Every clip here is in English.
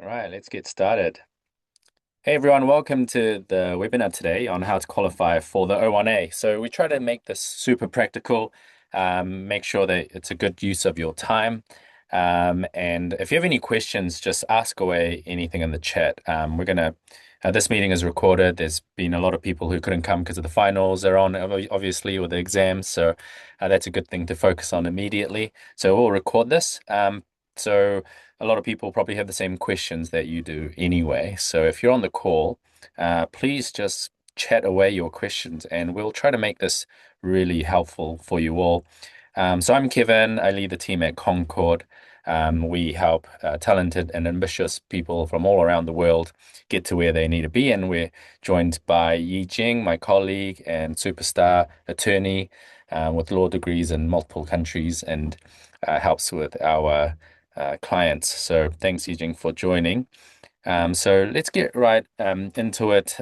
All right, let's get started. Hey everyone, welcome to the webinar today on how to qualify for the O-1A. So we try to make this super practical, make sure that it's a good use of your time. And if you have any questions, just ask away anything in the chat. This meeting is recorded. There's been a lot of people who couldn't come because of the finals they're on, obviously, or the exams. So that's a good thing to focus on immediately. So we'll record this. So a lot of people probably have the same questions that you do anyway. So if you're on the call, please just chat away your questions and we'll try to make this really helpful for you all. So I'm Kevin. I lead the team at Concord. We help talented and ambitious people from all around the world get to where they need to be. And we're joined by Yi Jing, my colleague and superstar attorney with law degrees in multiple countries and helps with our clients. So thanks, Yijing, for joining. So let's get right into it.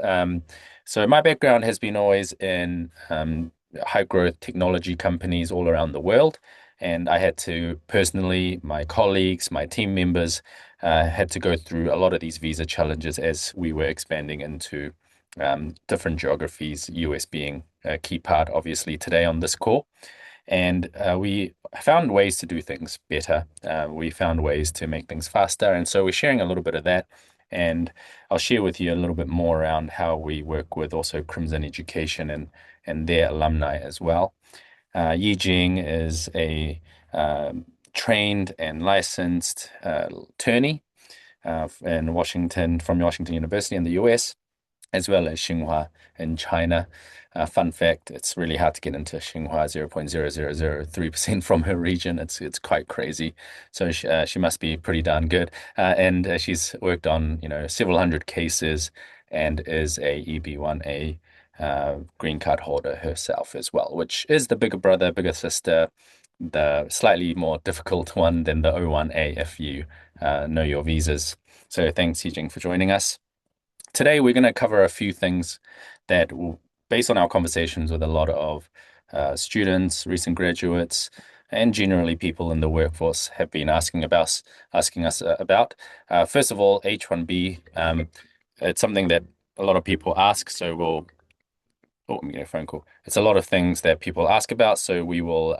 So my background has been always in high growth technology companies all around the world. And I had to personally, my colleagues, my team members had to go through a lot of these visa challenges as we were expanding into different geographies, US being a key part, obviously, today on this call. And we found ways to do things better. We found ways to make things faster. And so we're sharing a little bit of that. And I'll share with you a little bit more around how we work with also Crimson Education and their alumni as well. Yi Jing is a trained and licensed attorney in Washington, from Washington University in the US, as well as Tsinghua in China. Fun fact, it's really hard to get into Tsinghua, 0.0003% from her region. It's quite crazy. So she must be pretty darn good. And she's worked on, several hundred cases and is a EB-1A green card holder herself as well, which is the bigger brother, bigger sister, the slightly more difficult one than the O-1A if you know your visas. So thanks, Yijing, for joining us. Today, we're going to cover a few things that will, based on our conversations with a lot of students, recent graduates, and generally people in the workforce have been asking us about. First of all, H-1B. It's something that a lot of people ask, so I'm getting a phone call. It's a lot of things that people ask about, so we will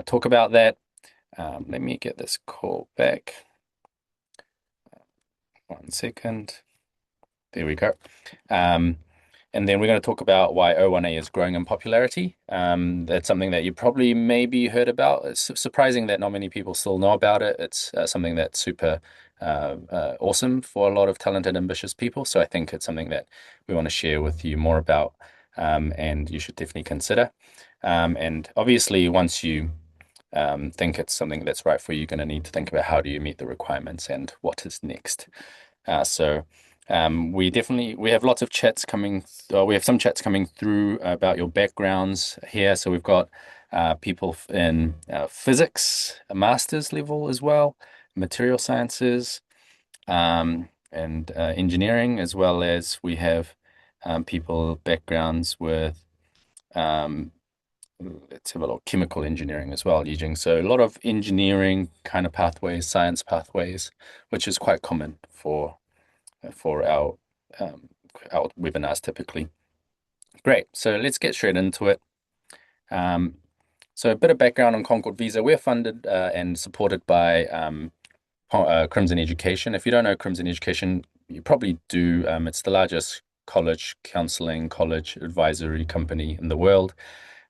talk about that. Let me get this call back. 1 second. There we go. And then we're going to talk about why O-1A is growing in popularity. That's something that you probably maybe heard about. It's surprising that not many people still know about it. It's something that's super awesome for a lot of talented, ambitious people. So I think it's something that we want to share with you more about, and you should definitely consider. And obviously, once you think it's something that's right for you, you're going to need to think about how do you meet the requirements and what is next. We have lots of chats coming. We have some chats coming through about your backgrounds here. So we've got people in physics, a master's level as well, material sciences, and engineering, as well as we have people backgrounds with let's have a look, chemical engineering as well, Yijing. So a lot of engineering kind of pathways, science pathways, which is quite common for our webinars typically. Great, so let's get straight into it. So a bit of background on Concord Visa. We're funded and supported by Crimson Education. If you don't know Crimson Education, you probably do. It's the largest college counseling, college advisory company in the world,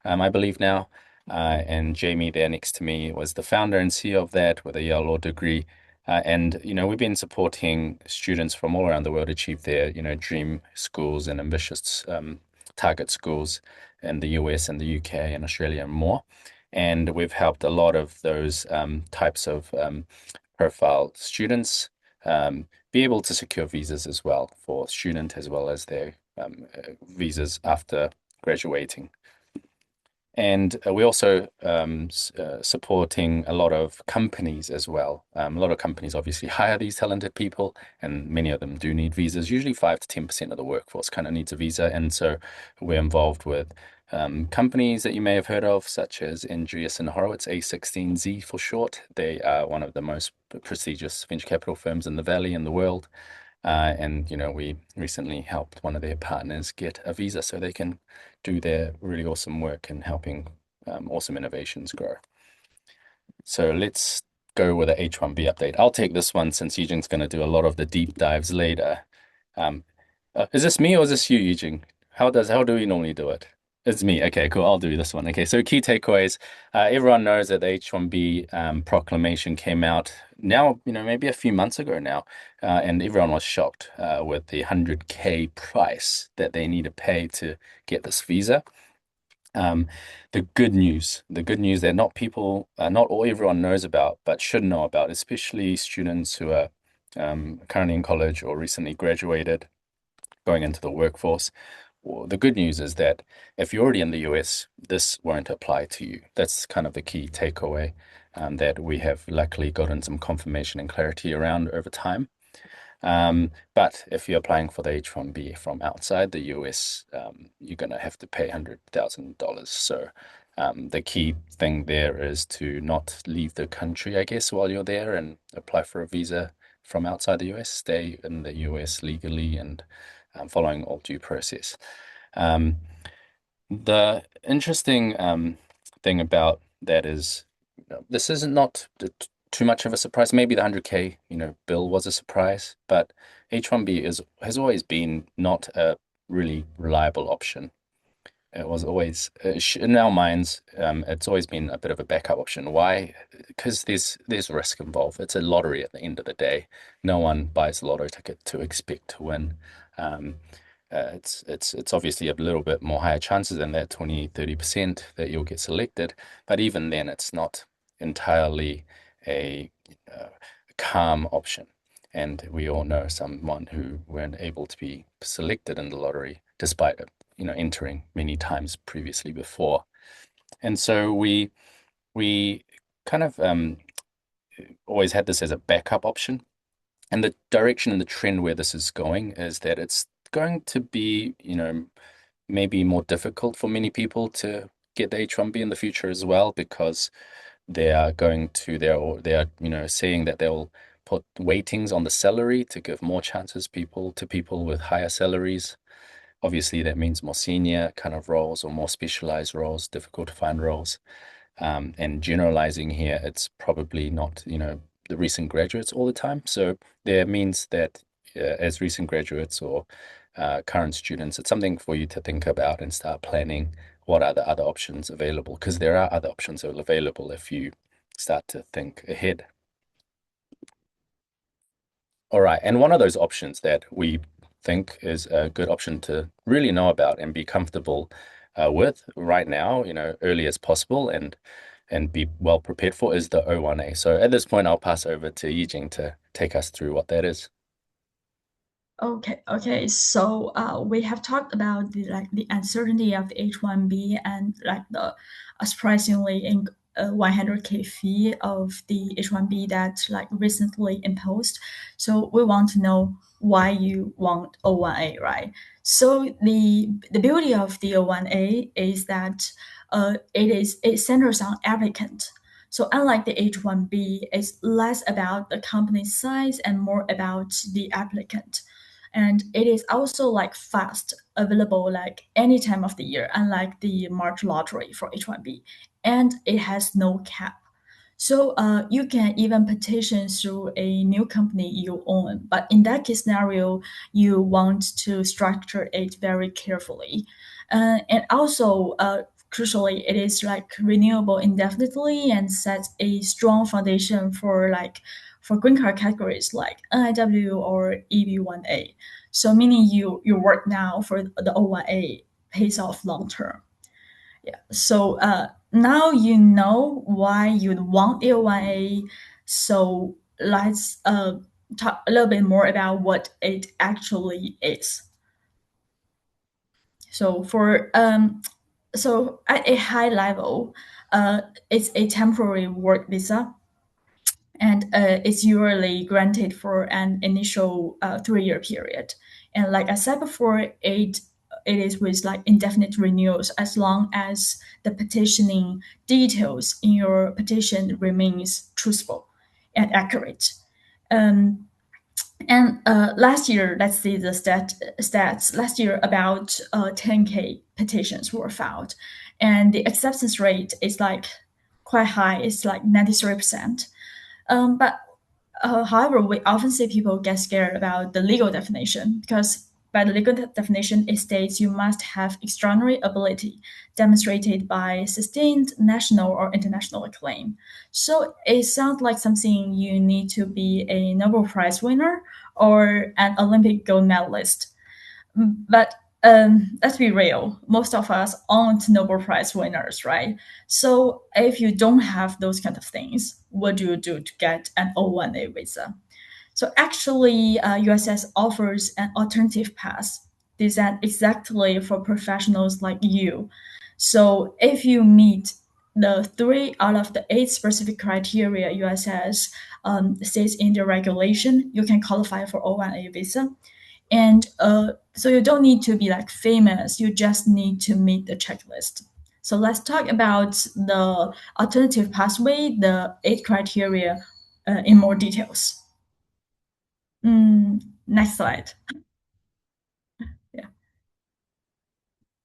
I believe now. And Jamie there next to me was the founder and CEO of that with a Yale Law degree. And we've been supporting students from all around the world achieve their dream schools and ambitious target schools in the US and the UK and Australia and more. And we've helped a lot of those types of profile students be able to secure visas as well for student as well as their visas after graduating. And we're also supporting a lot of companies as well. A lot of companies obviously hire these talented people, and many of them do need visas. Usually 5 to 10% of the workforce kind of needs a visa. And so we're involved with companies that you may have heard of, such as Andreessen and Horowitz, A16Z for short. They are one of the most prestigious venture capital firms in the Valley in the world. And we recently helped one of their partners get a visa so they can do their really awesome work in helping awesome innovations grow. So let's go with a H1B update. I'll take this one since Eugene's going to do a lot of the deep dives later. Um, is this me or is this you, Eugene? How do we normally do it? It's me. Okay, cool. I'll do this one. Okay, so key takeaways. Everyone knows that the H1B proclamation came out now, maybe a few months ago now, and everyone was shocked with the 100K price that they need to pay to get this visa. Um, the good news that not all everyone knows about, but should know about, especially students who are currently in college or recently graduated, going into the workforce. Well, the good news is that if you're already in the US, this won't apply to you. That's kind of the key takeaway that we have luckily gotten some confirmation and clarity around over time. But if you're applying for the H-1B from outside the US, you're going to have to pay $100,000. So the key thing there is to not leave the country, I guess, while you're there and apply for a visa from outside the US. Stay in the US legally and following all due process. Um, the interesting thing about that is this is not too much of a surprise. Maybe the 100K, bill was a surprise, but H1B has always been not a really reliable option. It was always, in our minds, it's always been a bit of a backup option. Why? Because there's risk involved. It's a lottery at the end of the day. No one buys a lotto ticket to expect to win. Um, it's obviously a little bit more higher chances than that 20-30% that you'll get selected, but even then, it's not entirely a calm option. And we all know someone who weren't able to be selected in the lottery despite entering many times previously before. And so we kind of always had this as a backup option. And the direction and the trend where this is going is that it's going to be, maybe more difficult for many people to get the H1B in the future as well, because they are saying that they'll put weightings on the salary to give more chances to people with higher salaries. Obviously, that means more senior kind of roles or more specialized roles, difficult to find roles. And generalizing here, it's probably not, the recent graduates all the time. So there means that as recent graduates or current students, it's something for you to think about and start planning what are the other options available, because there are other options available if you start to think ahead. All right, and one of those options that we think is a good option to really know about and be comfortable with right now, early as possible and be well prepared for is the O-1A. So at this point, I'll pass over to Yijing to take us through what that is. Okay. So we have talked about the uncertainty of the H1B and like the surprisingly 100K fee of the H1B that like recently imposed. So we want to know why you want O1A, right? So the beauty of the O1A is that it centers on applicant. So unlike the H1B, it's less about the company size and more about the applicant, and it is also like fast available like any time of the year, unlike the March lottery for H1B, and it has no cap. So you can even petition through a new company you own, but in that case scenario, you want to structure it very carefully, and also crucially, it is like renewable indefinitely and sets a strong foundation for green card categories like NIW or EB1A. So meaning you work now for the O1A pays off long term. Yeah. So now you know why you'd want the O1A. So let's talk a little bit more about what it actually is. So at a high level, it's a temporary work visa, and it's usually granted for an initial 3-year period. And like I said before, it is with like indefinite renewals as long as the petitioning details in your petition remains truthful and accurate. Um, and last year, let's see the stats. Last year, about 10K petitions were filed, and the acceptance rate is like quite high. It's like 93%. But however, we often see people get scared about the legal definition because by the legal definition, it states you must have extraordinary ability demonstrated by sustained national or international acclaim. So it sounds like something you need to be a Nobel Prize winner or an Olympic gold medalist. But let's be real, most of us aren't Nobel Prize winners, right? So if you don't have those kind of things, what do you do to get an O-1A visa? So actually, USCIS offers an alternative path designed exactly for professionals like you. So if you meet the 3 out of the 8 specific criteria USCIS states in the regulation, you can qualify for O-1A visa. And so you don't need to be like famous, you just need to meet the checklist. So let's talk about the alternative pathway, the 8 criteria, in more details. Next slide. Yeah.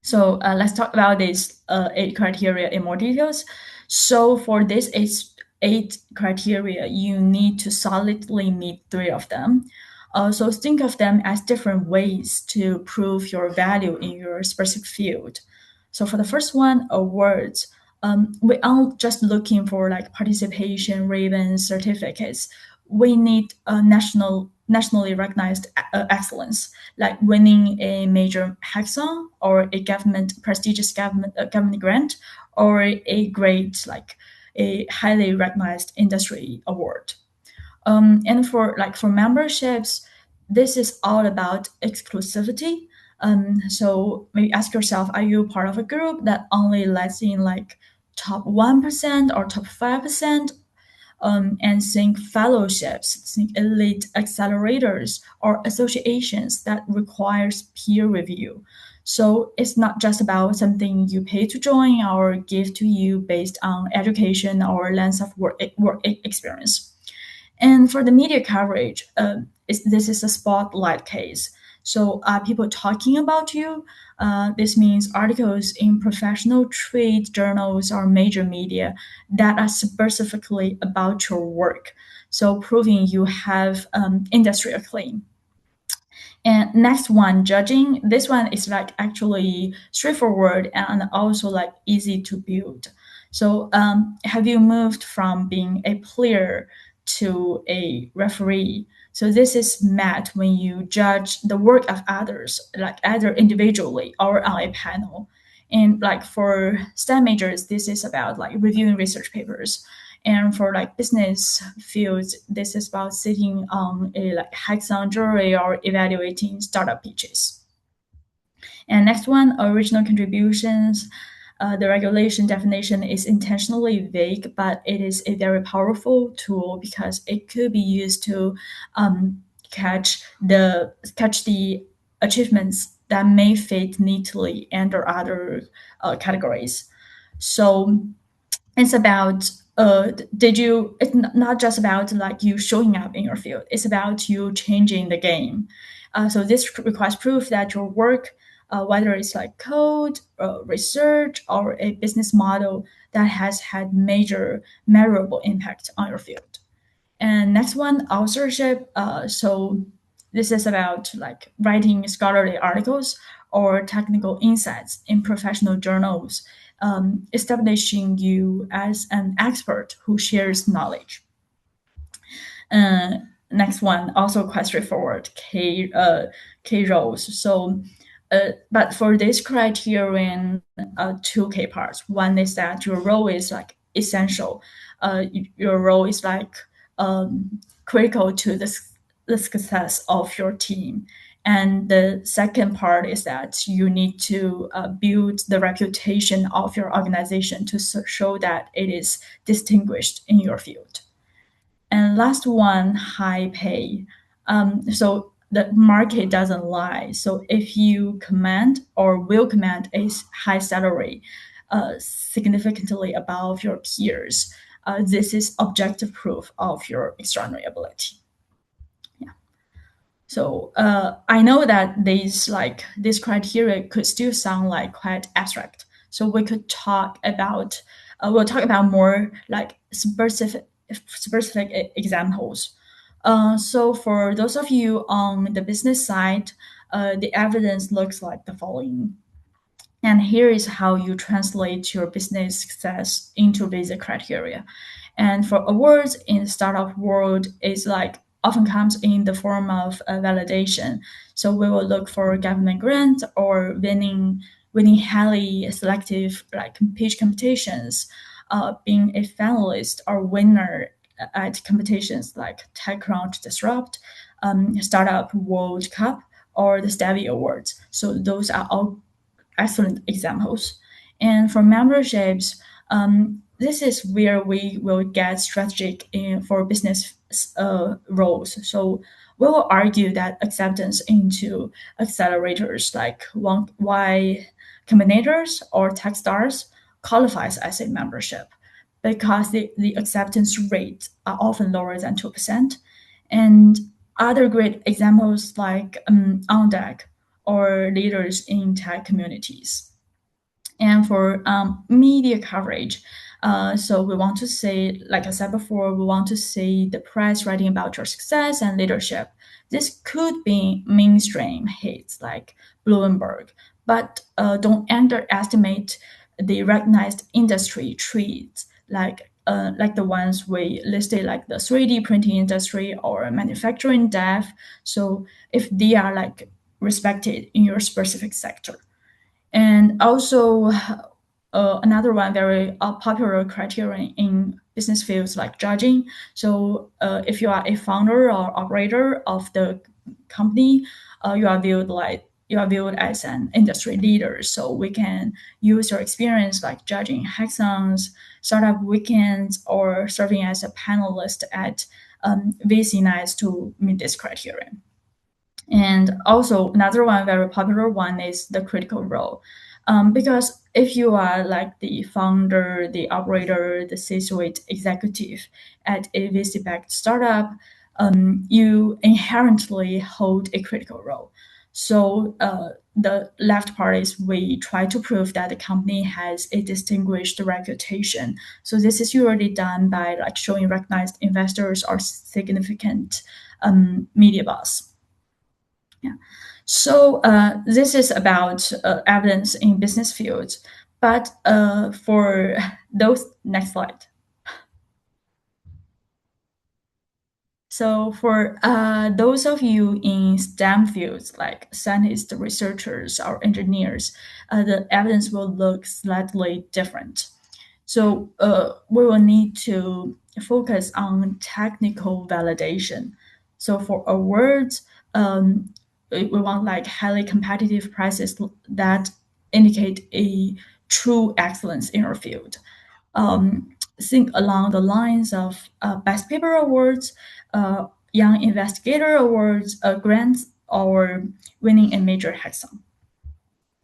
So let's talk about these 8 criteria in more details. So for these eight criteria, you need to solidly meet 3 of them. So think of them as different ways to prove your value in your specific field. So for the first one, awards. We aren't just looking for like participation ribbons, certificates. We need a nationally recognized excellence, like winning a major hackathon or a prestigious government grant, or a great like a highly recognized industry award. And for memberships, this is all about exclusivity. So maybe ask yourself, are you part of a group that only lets in like top 1% or top 5%? And think fellowships, think elite accelerators or associations that requires peer review. So it's not just about something you pay to join or give to you based on education or length of work experience. And for the media coverage, this is a spotlight case. So are people talking about you? This means articles in professional trade journals or major media that are specifically about your work. So proving you have industry acclaim. And next one, judging. This one is like actually straightforward and also like easy to build. So have you moved from being a player to a referee? So this is met when you judge the work of others, like either individually or on a panel. And like for STEM majors, this is about like reviewing research papers. And for like business fields, this is about sitting on a like hackathon jury or evaluating startup pitches. And next one, original contributions. The regulation definition is intentionally vague, but it is a very powerful tool because it could be used to catch the achievements that may fit neatly under other categories. So it's about it's not just about like you showing up in your field, it's about you changing the game. So this requires proof that your work, whether it's like code, research, or a business model that has had major measurable impact on your field. And next one, authorship. So this is about like writing scholarly articles or technical insights in professional journals, establishing you as an expert who shares knowledge. Next one, also quite straightforward, K roles. So, but for this criterion, 2K parts. One is that your role is like essential. Your role is like critical to the success of your team. And the second part is that you need to build the reputation of your organization to show that it is distinguished in your field. And last one, high pay. So the market doesn't lie. So if you command or will command a high salary, significantly above your peers, this is objective proof of your extraordinary ability. Yeah. So I know that these criteria could still sound like quite abstract. So we could talk about we'll talk about more like specific examples. So for those of you on the business side, the evidence looks like the following. And here is how you translate your business success into basic criteria. And for awards in the startup world, is like often comes in the form of a validation. So we will look for government grants or winning highly selective like pitch competitions, being a finalist or winner at competitions like TechCrunch Disrupt, Startup World Cup, or the Stevie Awards. So those are all excellent examples. And for memberships, this is where we will get strategic for business roles. So we will argue that acceptance into accelerators like Y Combinators or Techstars qualifies as a membership because the acceptance rates are often lower than 2%. And other great examples like On Deck or leaders in tech communities. And for media coverage, so we want to say, like I said before, we want to see the press writing about your success and leadership. This could be mainstream hits like Bloomberg, but don't underestimate the recognized industry trends like the ones we listed, like the 3D printing industry or manufacturing dev. So if they are like respected in your specific sector. And also, another one very popular criterion in business fields like judging. So, if you are a founder or operator of the company, you are viewed as an industry leader. So we can use your experience like judging hackathons, startup weekends, or serving as a panelist at VC nights to meet this criterion. And also another one, very popular one, is the critical role. Because if you are like the founder, the operator, the C-suite executive at a VC-backed startup, you inherently hold a critical role. So the left part is we try to prove that the company has a distinguished reputation. So this is usually done by like showing recognized investors or significant media buzz. Yeah. So this is about evidence in business fields. But for those, next slide. So for those of you in STEM fields like scientists, researchers, or engineers, the evidence will look slightly different. So we will need to focus on technical validation. So for awards, we want like highly competitive prizes that indicate a true excellence in our field. Think along the lines of best paper awards, young investigator awards, grants, or winning a major hackathon.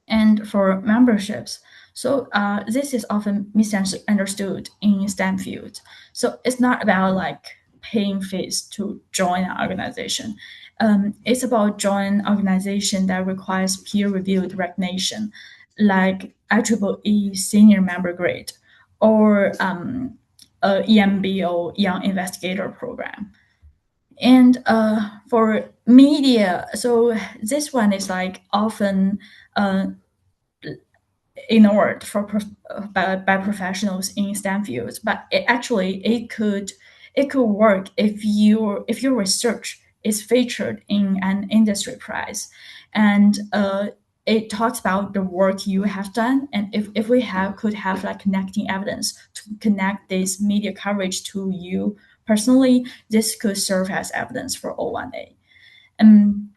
And for memberships, so this is often misunderstood in STEM fields. So it's not about like paying fees to join an organization. It's about joining an organization that requires peer-reviewed recognition, like Achievable senior member grade or EMBO Young Investigator Program. And for media, so this one is like often ignored by professionals in STEM fields, but it could work if your research is featured in an industry prize, and it talks about the work you have done, and if we could have like connecting evidence to connect this media coverage to you personally, this could serve as evidence for O-1A. And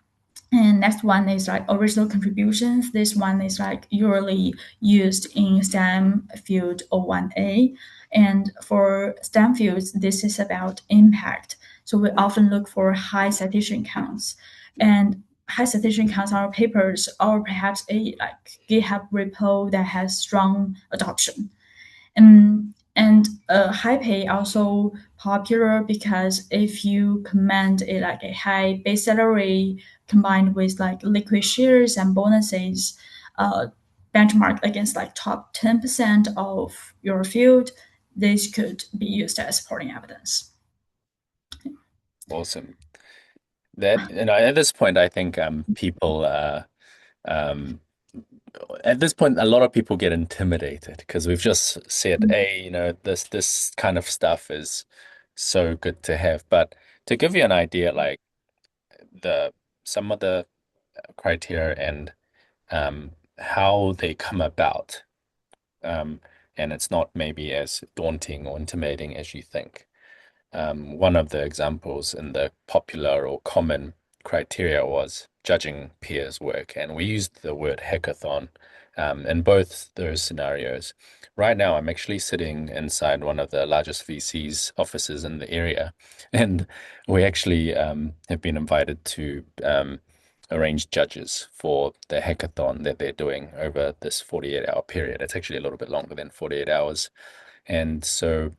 next one is like original contributions. This one is like usually used in STEM field O-1A. And for STEM fields, this is about impact. So we often look for high citation counts. and high citation counts on our papers, or perhaps a like GitHub repo that has strong adoption. And high pay also popular because if you command a high base salary combined with like liquid shares and bonuses, uh, benchmark against like top 10% of your field, this could be used as supporting evidence. Awesome. That, at this point, I think people um at this point a lot of people get intimidated because we've just said, hey, this kind of stuff is so good to have. But to give you an idea, like the some of the criteria and how they come about, um, and it's not maybe as daunting or intimidating as you think. One of the examples in the popular or common criteria was judging peers' work, and we used the word hackathon in both those scenarios. Right now, I'm actually sitting inside one of the largest VC's offices in the area, and we actually have been invited to arrange judges for the hackathon that they're doing over this 48-hour period. It's actually a little bit longer than 48 hours. And so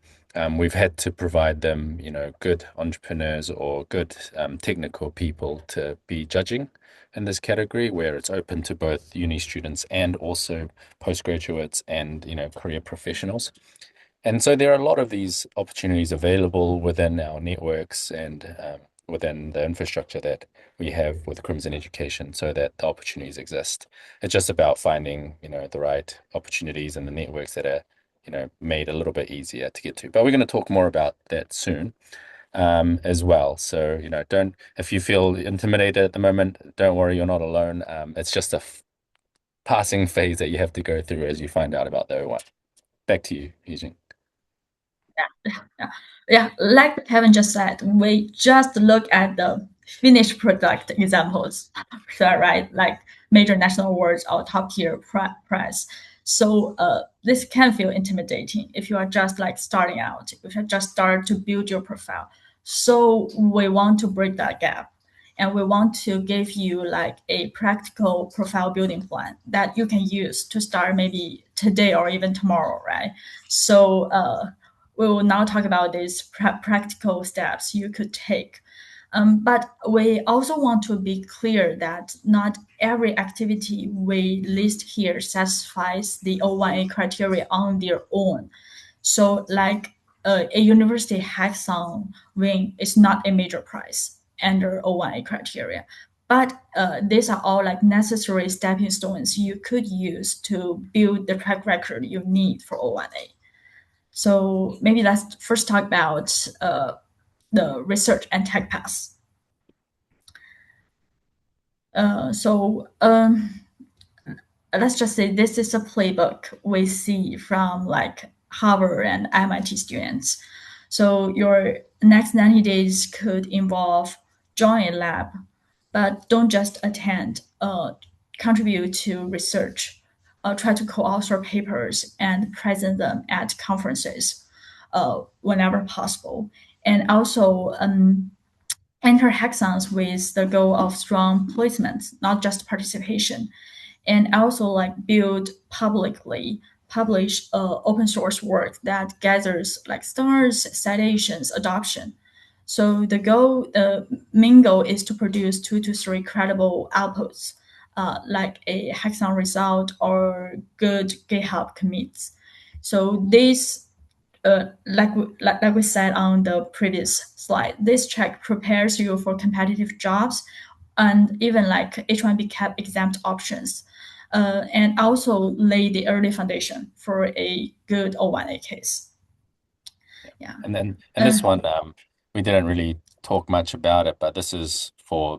we've had to provide them, good entrepreneurs or good technical people to be judging in this category where it's open to both uni students and also postgraduates and, career professionals. And so there are a lot of these opportunities available within our networks and within the infrastructure that we have with Crimson Education so that the opportunities exist. It's just about finding, the right opportunities and the networks that are, made a little bit easier to get to. But we're going to talk more about that soon as well. So, don't, if you feel intimidated at the moment, don't worry, you're not alone. It's just a passing phase that you have to go through as you find out about the O1. Back to you, Eugene. Yeah, yeah. Like Kevin just said, we just look at the finished product examples, so, right? Like major national awards or top tier prize. So this can feel intimidating if you are just like starting out. You should just start to build your profile. So we want to break that gap, and we want to give you like a practical profile building plan that you can use to start maybe today or even tomorrow, right? So we will now talk about these practical steps you could take. But we also want to be clear that not every activity we list here satisfies the O-1A criteria on their own. So, like a university hackathon win is not a major prize under O-1A criteria. But these are all like necessary stepping stones you could use to build the track record you need for O-1A. So maybe let's first talk about the research and tech paths. So let's just say this is a playbook we see from like Harvard and MIT students. So your next 90 days could involve join a lab, but don't just attend. Contribute to research, try to co-author papers and present them at conferences whenever possible. And also enter hackathons with the goal of strong placement, not just participation. And also like build publicly publish open source work that gathers like stars, citations, adoption. So the main goal is to produce 2 to 3 credible outputs, like a hackathon result or good GitHub commits. So this, like we said on the previous slide, this track prepares you for competitive jobs and even like H-1B cap exempt options, and also lay the early foundation for a good O-1A case. Yeah. And Uh, this one, we didn't really talk much about it, but this is for,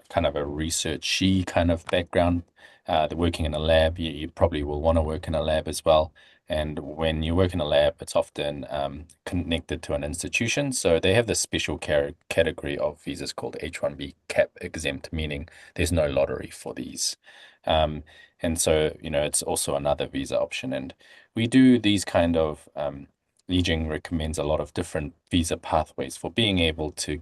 kind of a researchy kind of background. The working in a lab, you probably will want to work in a lab as well. And when you work in a lab, it's often connected to an institution. So they have this special category of visas called H-1B cap exempt, meaning there's no lottery for these. And so, it's also another visa option. And we do these kind of Li Jing recommends a lot of different visa pathways for being able to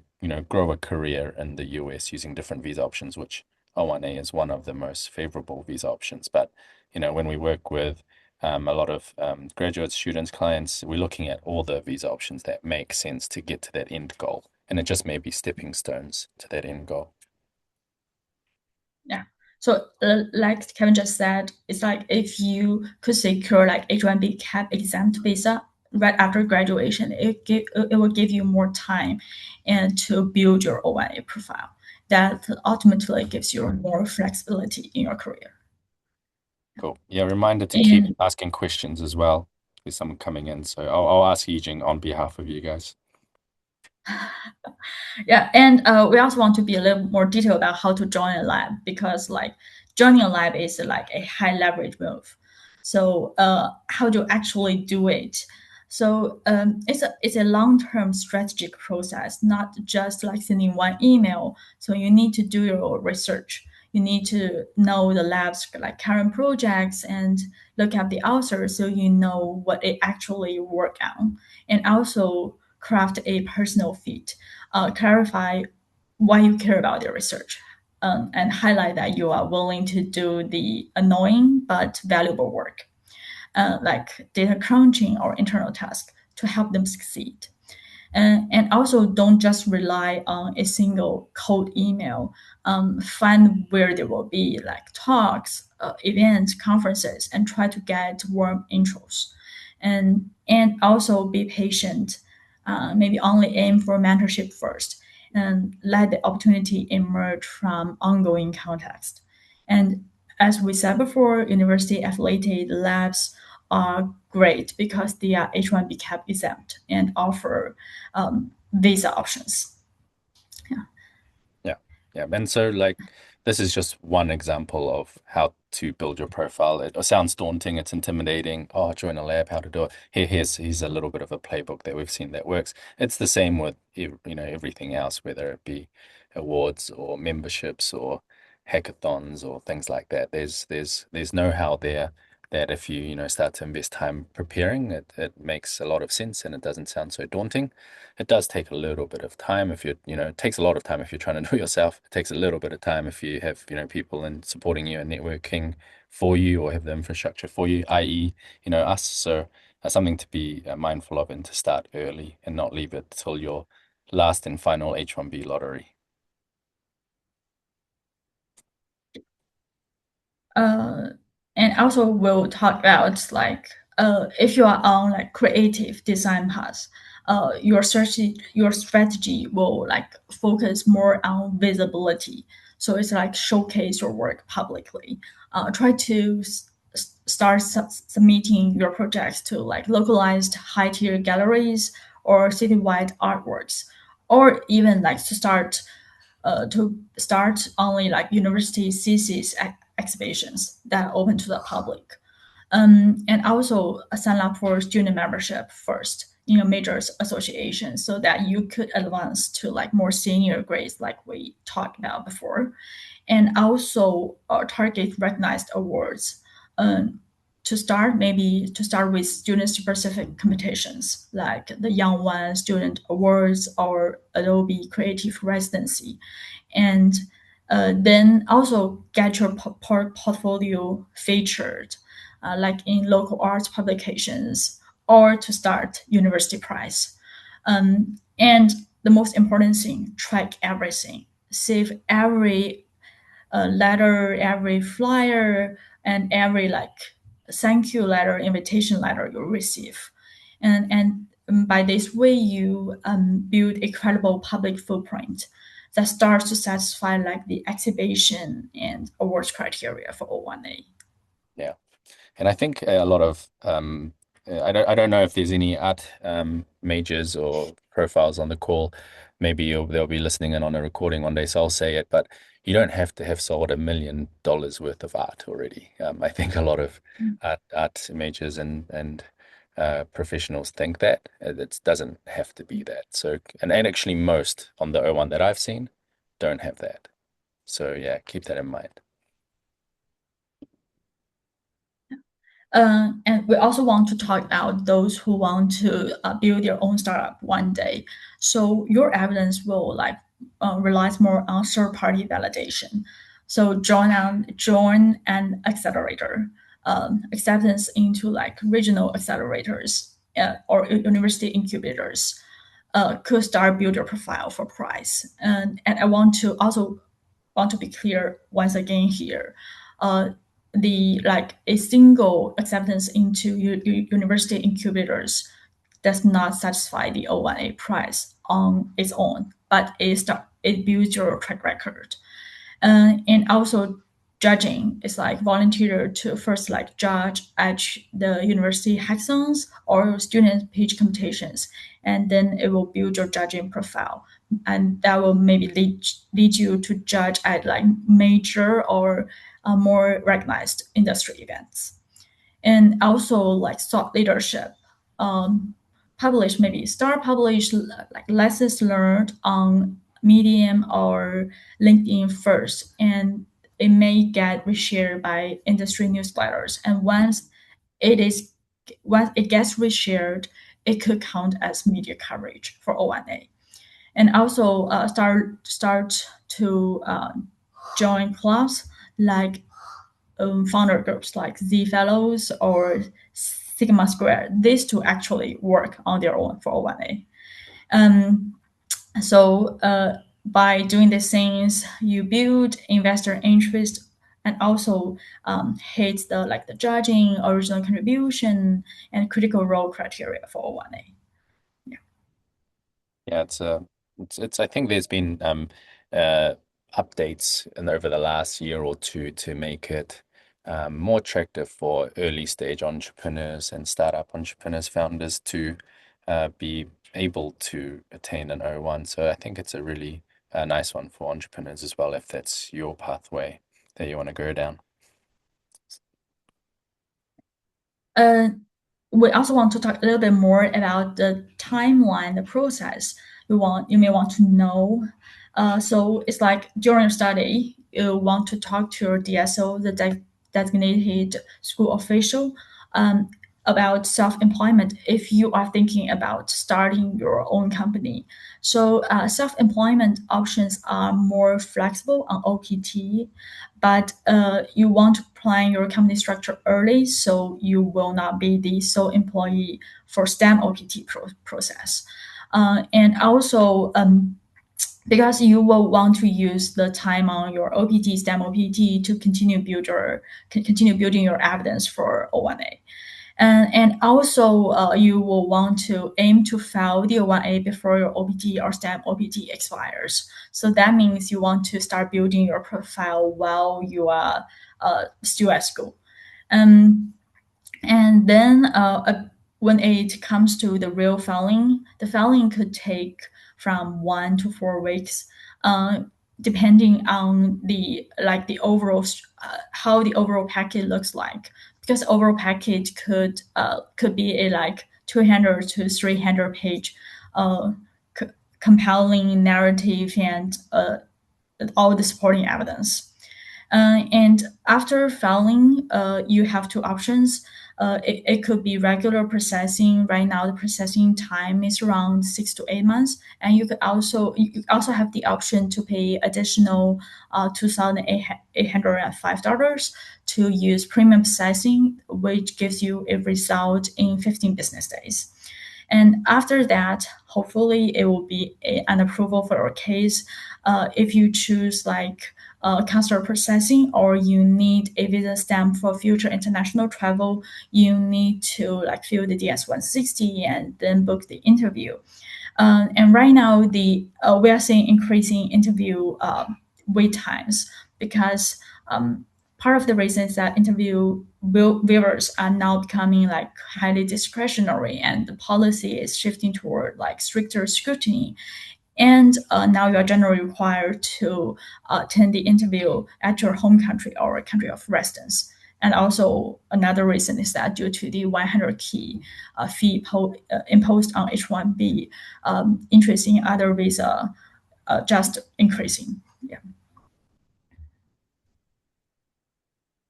grow a career in the US using different visa options, which O-1A is one of the most favorable visa options. But, when we work with a lot of graduate students, clients, we're looking at all the visa options that make sense to get to that end goal. And it just may be stepping stones to that end goal. Yeah. So, like Kevin just said, it's like if you could secure like H-1B cap exempt visa right after graduation, it will give you more time and to build your O-1A profile. That ultimately gives you more flexibility in your career. Cool. Yeah, reminder to keep And asking questions as well. There's someone coming in, so I'll ask Yijing on behalf of you guys. yeah, and we also want to be a little more detailed about how to join a lab because like joining a lab is like a high leverage move. So how to actually do it? So it's a long term strategic process, not just like sending one email. So you need to do your research. You need to know the lab's like current projects and look at the authors so you know what it actually work on, and also craft a personal fit, clarify why you care about your research, and highlight that you are willing to do the annoying but valuable work, like data crunching or internal tasks to help them succeed. And also don't just rely on a single cold email. Find where there will be like talks, events, conferences, and try to get warm intros. And also be patient. Maybe only aim for mentorship first, and let the opportunity emerge from ongoing context. And as we said before, university affiliated labs are great because they are H-1B cap exempt and offer visa options. Yeah. Yeah. Yeah. And so like this is just one example of how to build your profile. It sounds daunting, it's intimidating. Oh, join a lab, how to do it. Here's a little bit of a playbook that we've seen that works. It's the same with everything else, whether it be awards or memberships or hackathons or things like that. There's know-how there that if you start to invest time preparing, it makes a lot of sense and it doesn't sound so daunting. It does take a little bit of time if it takes a lot of time if you're trying to do it yourself. It takes a little bit of time if you have, people and supporting you and networking for you or have the infrastructure for you, i.e., us. So that's something to be mindful of and to start early and not leave it till your last and final H-1B lottery. uh, and also we'll talk about like if you are on like creative design path, your strategy will like focus more on visibility. So it's like showcase your work publicly. Try to start submitting your projects to like localized high tier galleries or citywide artworks, or even like to start only like university thesis exhibitions that are open to the public. And also sign up for student membership first in a major association so that you could advance to like more senior grades like we talked about before. And also target recognized awards. Um, maybe to start with student specific competitions like the Young One Student Awards or Adobe Creative Residency, and then also get your portfolio featured, like in local arts publications or to start university prize. And the most important thing, track everything. Save every letter, every flyer, and every like thank you letter, invitation letter you receive. And by this way, you build a credible public footprint that starts to satisfy like the exhibition and awards criteria for O-1A. Yeah. And I think a lot of I don't know if there's any art majors or profiles on the call. Maybe they'll be listening in on a recording one day, so I'll say it. But you don't have to have sold $1 million worth of art already. I think a lot of art majors and professionals think that it doesn't have to be that. So and actually most on the O1 that I've seen don't have that. So yeah, keep that in mind. And we also want to talk about those who want to build their own startup one day. So your evidence will relies more on third-party validation. So join an accelerator, acceptance into like regional accelerators or university incubators could start build your profile for price. And I want to be clear once again here. Uh, the like a single acceptance into university incubators does not satisfy the O-1A price on its own, but it builds your track record. And also judging is like volunteer to first like judge at the university hackathons or student pitch competitions, and then it will build your judging profile, and that will maybe lead you to judge at like major or more recognized industry events. And also like thought leadership, um, publish like lessons learned on Medium or LinkedIn first, and it may get reshared by industry newsletters. And it is once it gets reshared, it could count as media coverage for O1A. And also start to join clubs like founder groups like Z Fellows or Sigma Square. These two actually work on their own for O1A. Um, so by doing these things, you build investor interest and also hit the judging, original contribution, and critical role criteria for O1A. Yeah. Yeah, it's I think there's been uh updates over the last year or two to make it more attractive for early stage entrepreneurs and startup entrepreneurs, founders to be able to attain an O1. So I think it's a really nice one for entrepreneurs as well, if that's your pathway that you want to go down. Uh, we also want to talk a little bit more about the timeline, the process you may want to know. So it's like during your study, you want to talk to your DSO, the designated school official, um, about self-employment if you are thinking about starting your own company. So self-employment options are more flexible on OPT, but you want to plan your company structure early so you will not be the sole employee for STEM OPT process. And also, because you will want to use the time on your OPT, STEM OPT to continue building your evidence for O1A. And also, you will want to aim to file the O1A before your OPT or STEM OPT expires. So that means you want to start building your profile while you are still at school. And then when it comes to the real filing, the filing could take from 1 to 4 weeks, uh, depending on the overall how the overall packet looks like. Because overall packet could be a like 200 to 300 page uh, compelling narrative and all the supporting evidence. And after filing, you have two options. It could be regular processing. Right now, the processing time is around 6 to 8 months, and you also have the option to pay additional $2,805 to use premium processing, which gives you a result in 15 business days. And after that, hopefully, it will be an approval for your case. If you choose like consular processing or you need a visa stamp for future international travel, you need to like fill the DS-160 and then book the interview. And right now, we are seeing increasing interview wait times because part of the reason is that interview viewers are now becoming like highly discretionary, and the policy is shifting toward like stricter scrutiny. And now you are generally required to attend the interview at your home country or country of residence. And also another reason is that due to the 100 key fee imposed on H1B, interest in other visa just increasing. Yeah.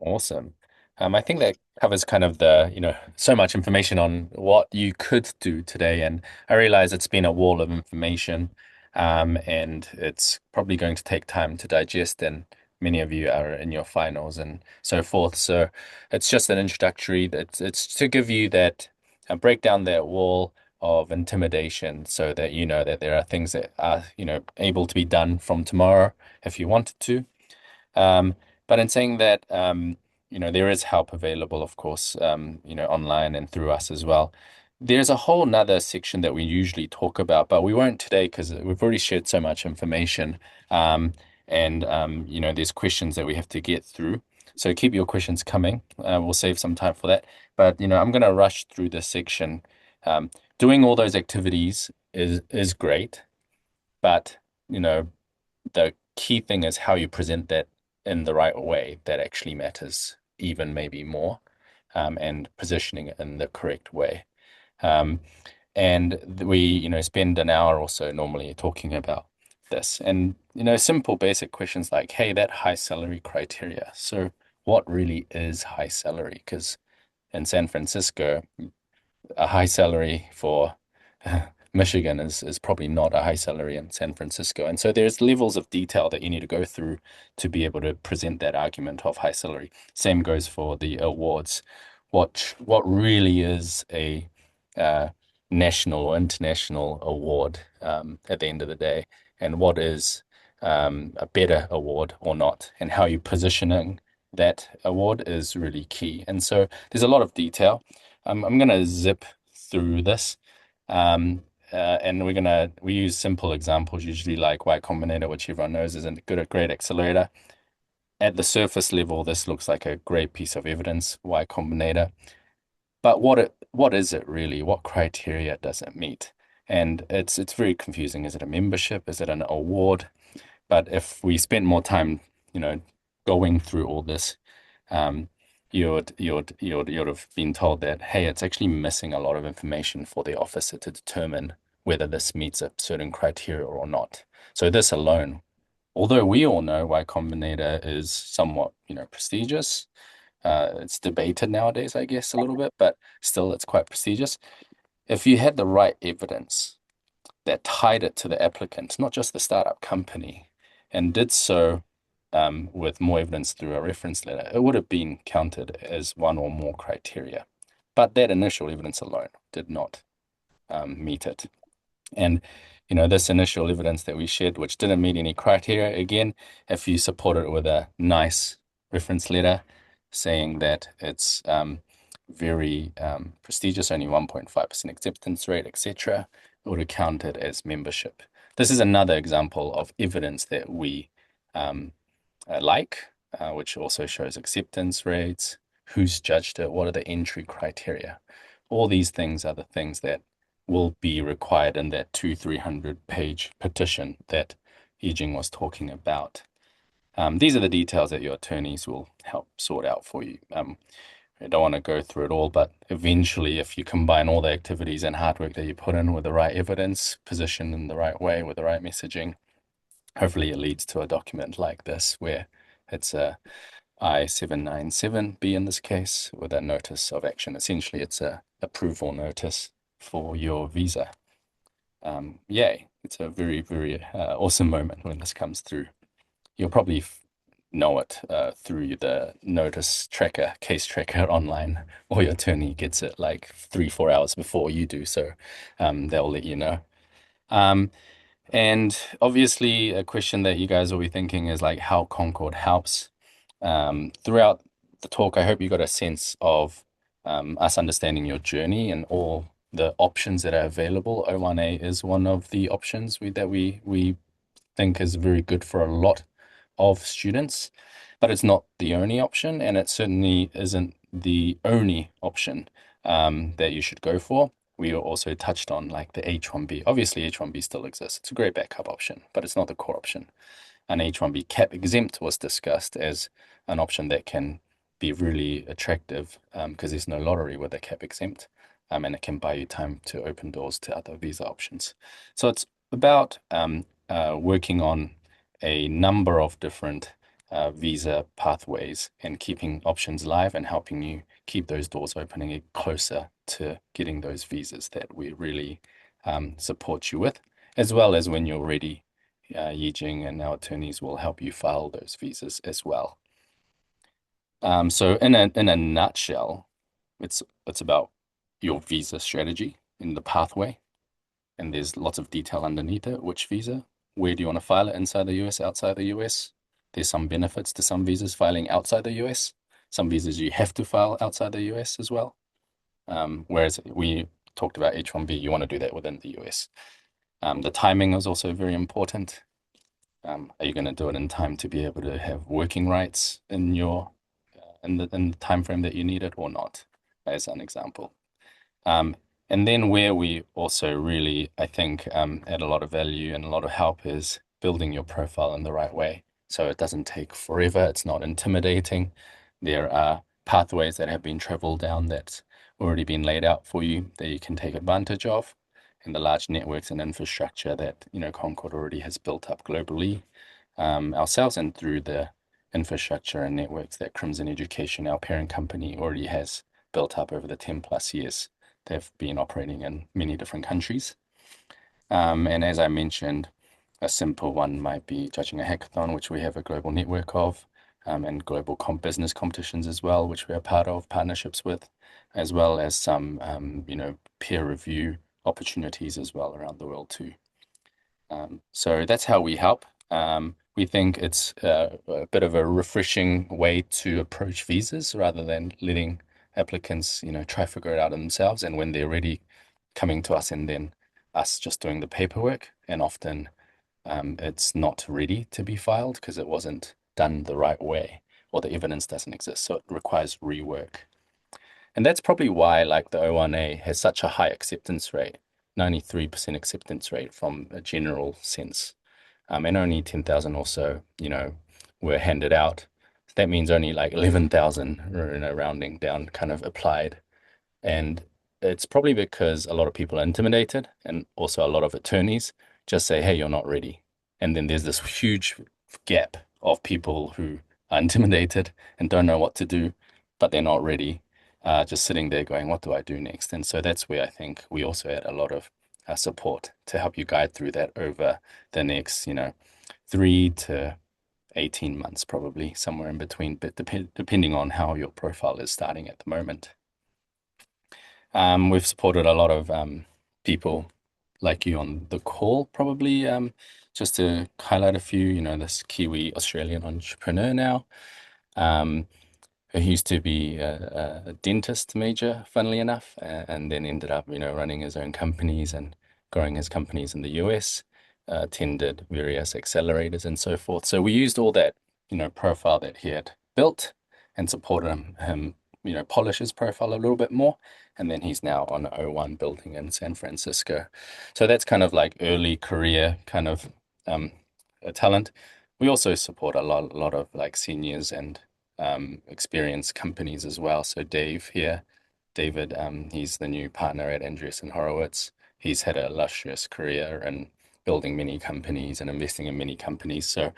Awesome. I think that covers kind of the, so much information on what you could do today. And I realize it's been a wall of information, and it's probably going to take time to digest. And many of you are in your finals and so forth. So it's just an introductory. It's to give you that, break down that wall of intimidation so that you know that there are things that are, able to be done from tomorrow if you wanted to. Um, but in saying that, there is help available, of course, online and through us as well. There's a whole nother section that we usually talk about, but we won't today because we've already shared so much information. There's questions that we have to get through. So keep your questions coming. We'll save some time for that. But, I'm going to rush through this section. Um, Doing all those activities is great, but, you know, the key thing is how you present that in the right way that actually matters even maybe more, and positioning it in the correct way. Um, we, spend an hour or so normally talking about this. And, simple basic questions like, hey, that high salary criteria. So what really is high salary? Because in San Francisco, a high salary for Michigan is probably not a high salary in San Francisco. And so there's levels of detail that you need to go through to be able to present that argument of high salary. Same goes for the awards. What really is a uh, national or international award, at the end of the day, and what is a better award or not, and how you positioning that award is really key. And so there's a lot of detail. I'm going to zip through this. And we use simple examples, usually like Y Combinator, which everyone knows is a great accelerator. At the surface level, this looks like a great piece of evidence, Y Combinator. But what is it really? What criteria does it meet? And it's very confusing. Is it a membership? Is it an award? But if we spend more time, you know, going through all this, um, you'd have been told that, hey, it's actually missing a lot of information for the officer to determine whether this meets a certain criteria or not. So this alone, although we all know Y Combinator is somewhat, prestigious, it's debated nowadays, I guess, a little bit, but still it's quite prestigious. If you had the right evidence that tied it to the applicant, not just the startup company, and did so, with more evidence through a reference letter, it would have been counted as one or more criteria. But that initial evidence alone did not, meet it. And, this initial evidence that we shared, which didn't meet any criteria, again, if you support it with a nice reference letter saying that it's very prestigious, only 1.5% acceptance rate, etc., it would have counted as membership. This is another example of evidence that we um, which also shows acceptance rates, who's judged it, what are the entry criteria. All these things are the things that will be required in that 300-page petition that Yijing was talking about. These are the details that your attorneys will help sort out for you. I don't want to go through it all, but eventually, if you combine all the activities and hard work that you put in with the right evidence, positioned in the right way, with the right messaging, hopefully it leads to a document like this where it's a I-797B in this case with a notice of action. Essentially, it's a approval notice for your visa. Yay. It's a very, very awesome moment when this comes through. You'll probably know it through the notice tracker, case tracker online, or your attorney gets it like 3, 4 hours before you do. So they'll let you know. Um, and obviously, a question that you guys will be thinking is like how Concord helps. Throughout the talk, I hope you got a sense of us understanding your journey and all the options that are available. O-1A is one of the options that we think is very good for a lot of students, but it's not the only option, and it certainly isn't the only option that you should go for. We also touched on like the H-1B. Obviously, H-1B still exists. It's a great backup option, but it's not the core option. An H-1B cap exempt was discussed as an option that can be really attractive because there's no lottery with a cap exempt, and it can buy you time to open doors to other visa options. So it's about working on a number of different visa pathways and keeping options live and helping you keep those doors open and get closer to getting those visas that we really support you with, as well as when you're ready, Yijing and our attorneys will help you file those visas as well. So in a nutshell, it's about your visa strategy in the pathway, and there's lots of detail underneath it. Which visa? Where do you want to file it? Inside the US, outside the US? There's some benefits to some visas filing outside the US. Some visas you have to file outside the US as well. Whereas we talked about H-1B, you want to do that within the US. The timing is also very important. Are you going to do it in time to be able to have working rights in your in the time frame that you need it or not, as an example. Um, and then where we also really, I think, add a lot of value and a lot of help is building your profile in the right way. So it doesn't take forever. It's not intimidating. There are pathways that have been traveled down that's already been laid out for you that you can take advantage of, and the large networks and infrastructure that, Concord already has built up globally, ourselves, and through the infrastructure and networks that Crimson Education, our parent company, already has built up over the 10 plus years. They've been operating in many different countries. And as I mentioned, a simple one might be judging a hackathon, which we have a global network of, and global business competitions as well, which we are part of, partnerships with, as well as some, peer review opportunities as well around the world too. So that's how we help. We think it's a bit of a refreshing way to approach visas rather than letting applicants, try figure it out themselves. And when they're ready, coming to us and then us just doing the paperwork. And often it's not ready to be filed because it wasn't done the right way or the evidence doesn't exist. So it requires rework. And that's probably why, like, the O-1A has such a high acceptance rate, 93% acceptance rate from a general sense. And only 10,000 or so, were handed out. That means only like 11,000, rounding down, kind of applied. And it's probably because a lot of people are intimidated, and also a lot of attorneys just say, hey, you're not ready. And then there's this huge gap of people who are intimidated and don't know what to do, but they're not ready, just sitting there going, what do I do next? And so that's where I think we also add a lot of support to help you guide through that over the next, 3 to 18 months, probably somewhere in between, but depending on how your profile is starting at the moment. We've supported a lot of people like you on the call, probably, just to highlight a few, this Kiwi Australian entrepreneur now, who used to be a dentist major, funnily enough, and then ended up, running his own companies and growing his companies in the US, attended various accelerators and so forth. So we used all that, profile that he had built and supported him, polish his profile a little bit more. And then he's now on O-1 building in San Francisco. So that's kind of like early career kind of talent. We also support a lot of like seniors and experienced companies as well. So David, he's the new partner at Andreessen Horowitz. He's had a illustrious career in building many companies and investing in many companies. So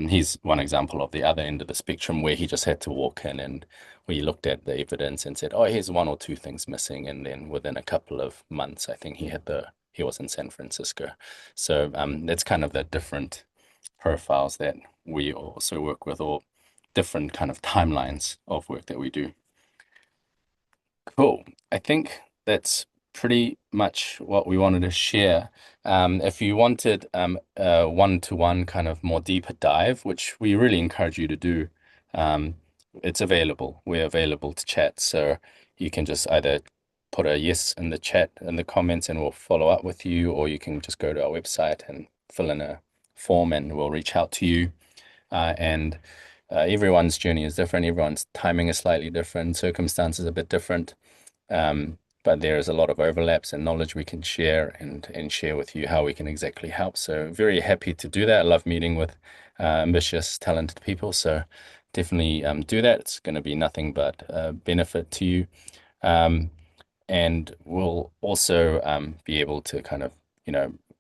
he's one example of the other end of the spectrum where he just had to walk in and we looked at the evidence and said, oh, here's one or two things missing. And then within a couple of months, I think he was in San Francisco. So that's kind of the different profiles that we also work with, or different kind of timelines of work that we do. Cool. I think that's pretty much what we wanted to share. If you wanted a one-to-one kind of more deeper dive, which we really encourage you to do, it's available. We're available to chat. So you can just either put a yes in the chat in the comments and we'll follow up with you, or you can just go to our website and fill in a form and we'll reach out to you. And everyone's journey is different. Everyone's timing is slightly different. Circumstances a bit different. But there is a lot of overlaps and knowledge we can share and share with you how we can exactly help. So very happy to do that. I love meeting with ambitious, talented people. So definitely do that. It's going to be nothing but benefit to you. And we'll also be able to kind of,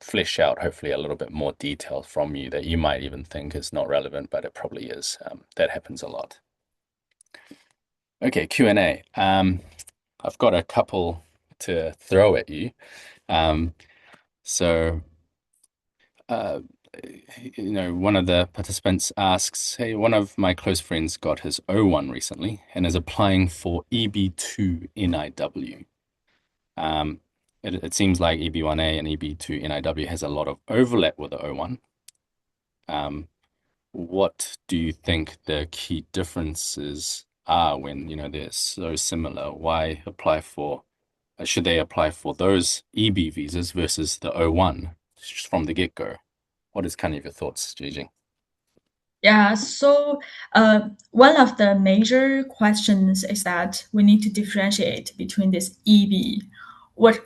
flesh out hopefully a little bit more detail from you that you might even think is not relevant, but it probably is. That happens a lot. Okay, Q&A. I've got a couple to throw at you. Um, so, uh, one of the participants asks, "Hey, one of my close friends got his O1 recently and is applying for EB2 NIW. Um, it seems like EB1A and EB2 NIW has a lot of overlap with the O1. Um, what do you think the key differences are when, they're so similar? Why apply for, should they apply for those EB visas versus the O1 just from the get-go? What is kind of your thoughts, Jijing? Yeah, so one of the major questions is that we need to differentiate between this EB, what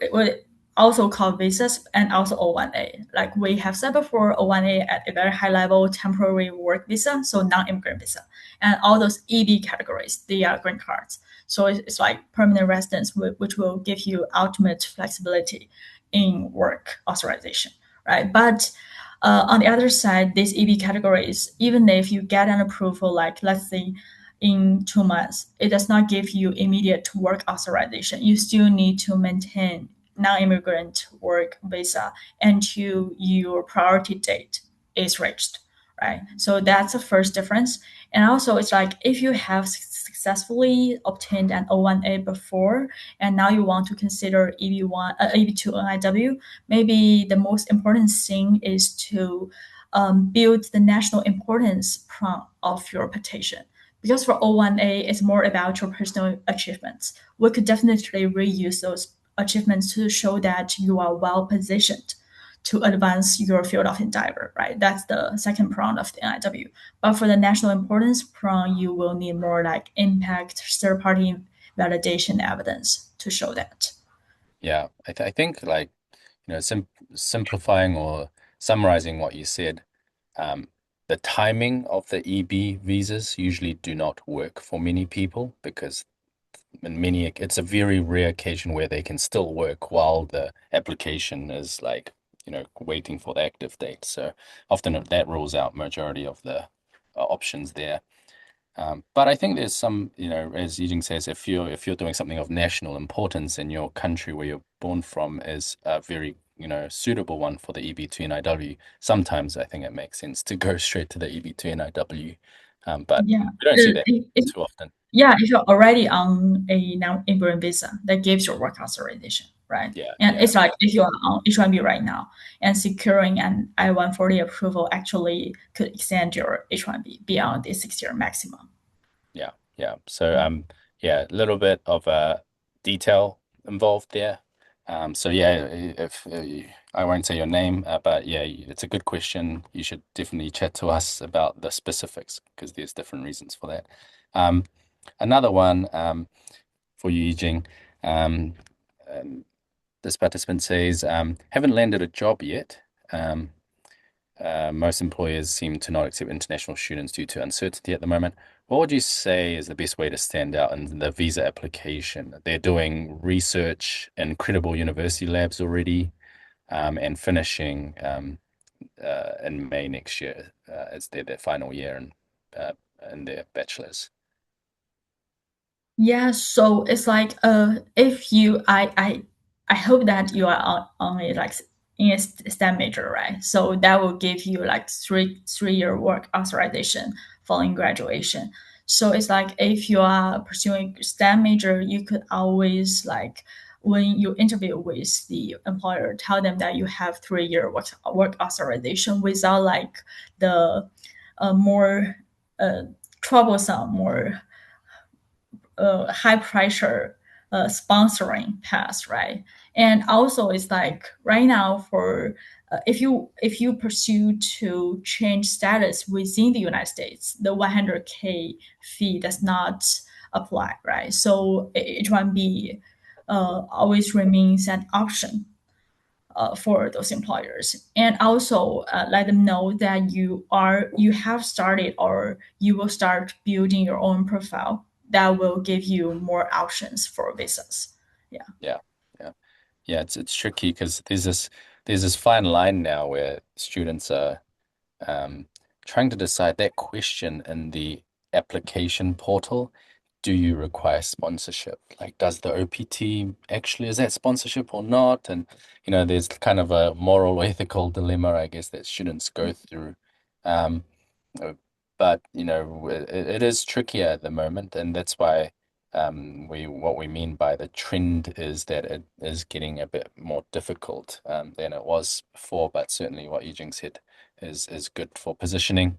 also called visas, and also O-1A. Like we have said before, O-1A at a very high level, temporary work visa, so non-immigrant visa, and all those EB categories, they are green cards. So it's like permanent residence, which will give you ultimate flexibility in work authorization, right? But on the other side, these EB categories, even if you get an approval, like let's say in 2 months, it does not give you immediate work authorization. You still need to maintain non-immigrant work visa until your priority date is reached, right? So that's the first difference. And also, it's like if you have successfully obtained an O-1A before, and now you want to consider EB1, EB2 NIW, maybe the most important thing is to build the national importance prong of your petition. Because for O-1A, it's more about your personal achievements. We could definitely reuse those achievements to show that you are well positioned to advance your field of endeavor, right? That's the second prong of the NIW. But for the national importance prong, you will need more like impact, third party validation evidence to show that. Yeah, I think like, simplifying or summarizing what you said, um, the timing of the EB visas usually do not work for many people because it's a very rare occasion where they can still work while the application is like, waiting for the active date. So often that rules out majority of the options there. But I think there's some, as Yijing says, if you're doing something of national importance in your country where you're born from is a very, suitable one for the EB2 NIW. Sometimes I think it makes sense to go straight to the EB2 NIW. But Yeah. we don't see that too often. Yeah, if you're already on a non-immigrant visa, that gives you work authorization, right? Yeah, And yeah, it's like if you're on H-1B right now and securing an I-140 approval actually could extend your H-1B beyond the 6 year maximum. yeah, yeah. So yeah, a little bit of detail involved there. So yeah, if I won't say your name, but yeah, it's a good question. You should definitely chat to us about the specifics because there's different reasons for that. Um, Another one for you, Yijing. Um, um, this participant says, haven't landed a job yet. Um, most employers seem to not accept international students due to uncertainty at the moment. What would you say is the best way to stand out in the visa application? They're doing research in credible university labs already, and finishing in May next year as their final year in their bachelor's. Yeah, so it's like if you I hope that you are on a like in a STEM major, right? So that will give you like three-year work authorization following graduation. So it's like if you are pursuing STEM major, you could always like when you interview with the employer, tell them that you have 3 year work authorization without like the more uh, troublesome, more high pressure sponsoring path, right? And also, it's like right now for if you pursue to change status within the United States, the 100K fee does not apply, right? So H1B always remains an option for those employers, and also let them know that you have started or you will start building your own profile that will give you more options for visas. Yeah. Yeah, yeah, yeah. It's tricky because there's this fine line now where students are um, trying to decide that question in the application portal. do you require sponsorship? Like, does the OPT actually, is that sponsorship or not? And, there's kind of a moral, ethical dilemma, I guess, that students go through. Um, uh, but, it is trickier at the moment, and that's why what we mean by the trend is that it is getting a bit more difficult than it was before. But certainly what Eugene said is good for positioning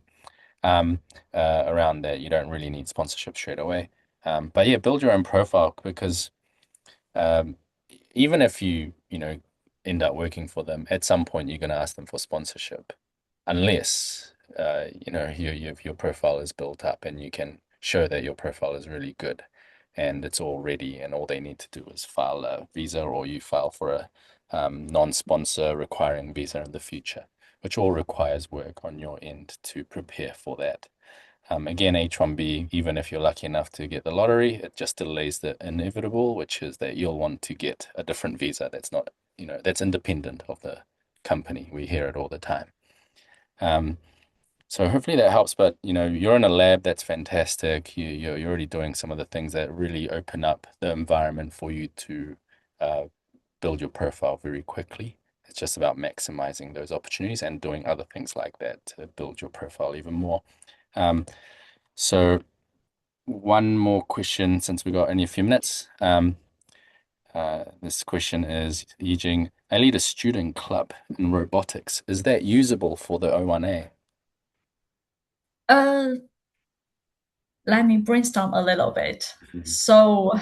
um, around that. You don't really need sponsorship straight away. But yeah, build your own profile because um, even if you end up working for them, at some point you're going to ask them for sponsorship, unless your profile is built up and you can show that your profile is really good and it's all ready, and all they need to do is file a visa, or you file for a non-sponsor requiring visa in the future, which all requires work on your end to prepare for that. Again, H-1B, even if you're lucky enough to get the lottery, it just delays the inevitable, which is that you'll want to get a different visa that's not, that's independent of the company. We hear it all the time. Um, so hopefully that helps. But you're in a lab, that's fantastic. You're already doing some of the things that really open up the environment for you to uh, build your profile very quickly. It's just about maximizing those opportunities and doing other things like that to build your profile even more. Um, so one more question since we got only a few minutes. This question is, Yijing, I lead a student club in robotics. Is that usable for the O-1A? Uh, Let me brainstorm a little bit. Mhm. So,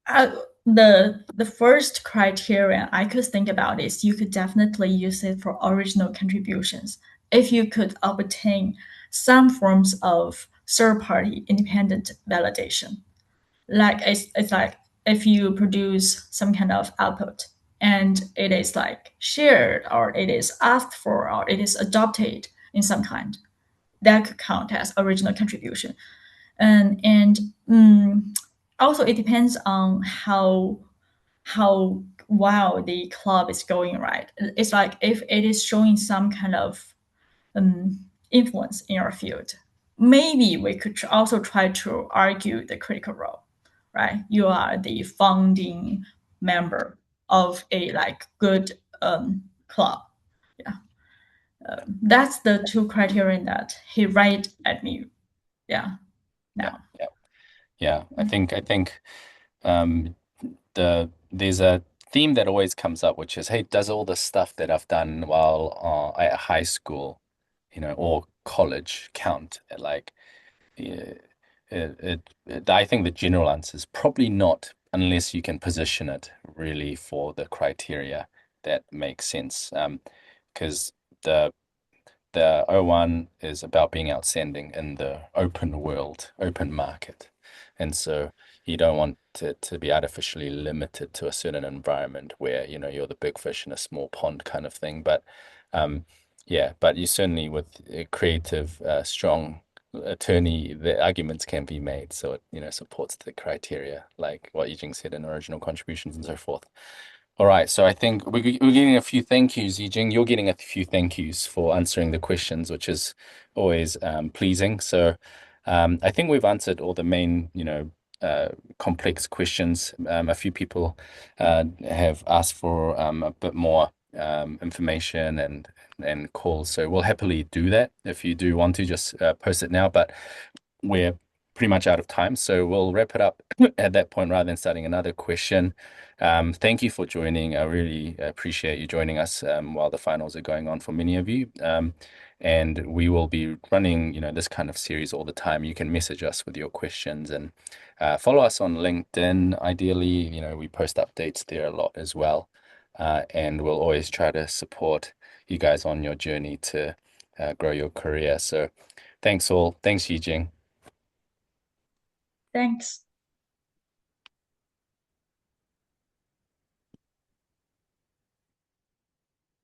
uh, the first criterion I could think about is you could definitely use it for original contributions if you could obtain some forms of third-party independent validation. Like it's like if you produce some kind of output and it is like shared or it is asked for or it is adopted in some kind, that could count as original contribution. And also it depends on how well the club is going, right? It's like if it is showing some kind of influence in your field, maybe we could also try to argue the critical role, right? You are the founding member of a like good club. Yeah, that's the two criterion that he write at me. Yeah, Yeah, now. yeah, yeah. I think there's a theme that always comes up, which is, hey, does all the stuff that I've done while at high school, or college count? Like, yeah, I think the general answer is probably not, unless you can position it really for the criteria that makes sense. Because the the O1 is about being outstanding in the open world, open market. And so you don't want to be artificially limited to a certain environment where, you're the big fish in a small pond kind of thing. But yeah, but you certainly with a creative, strong attorney, the arguments can be made. So it, supports the criteria, like what Yijing said in original contributions and so forth. All right, so I think we're getting a few thank yous, Yijing. You're getting a few thank yous for answering the questions, which is always pleasing. So I think we've answered all the main, complex questions. A few people have asked for a bit more information and calls, so we'll happily do that. If you do want to, just post it now. But we're pretty much out of time, so we'll wrap it up at that point rather than starting another question. Thank you for joining. I really appreciate you joining us while the finals are going on for many of you. And we will be running, this kind of series all the time. You can message us with your questions and follow us on LinkedIn. Ideally, we post updates there a lot as well. And we'll always try to support you guys on your journey to grow your career. So thanks all. Thanks, Yijing. Thanks.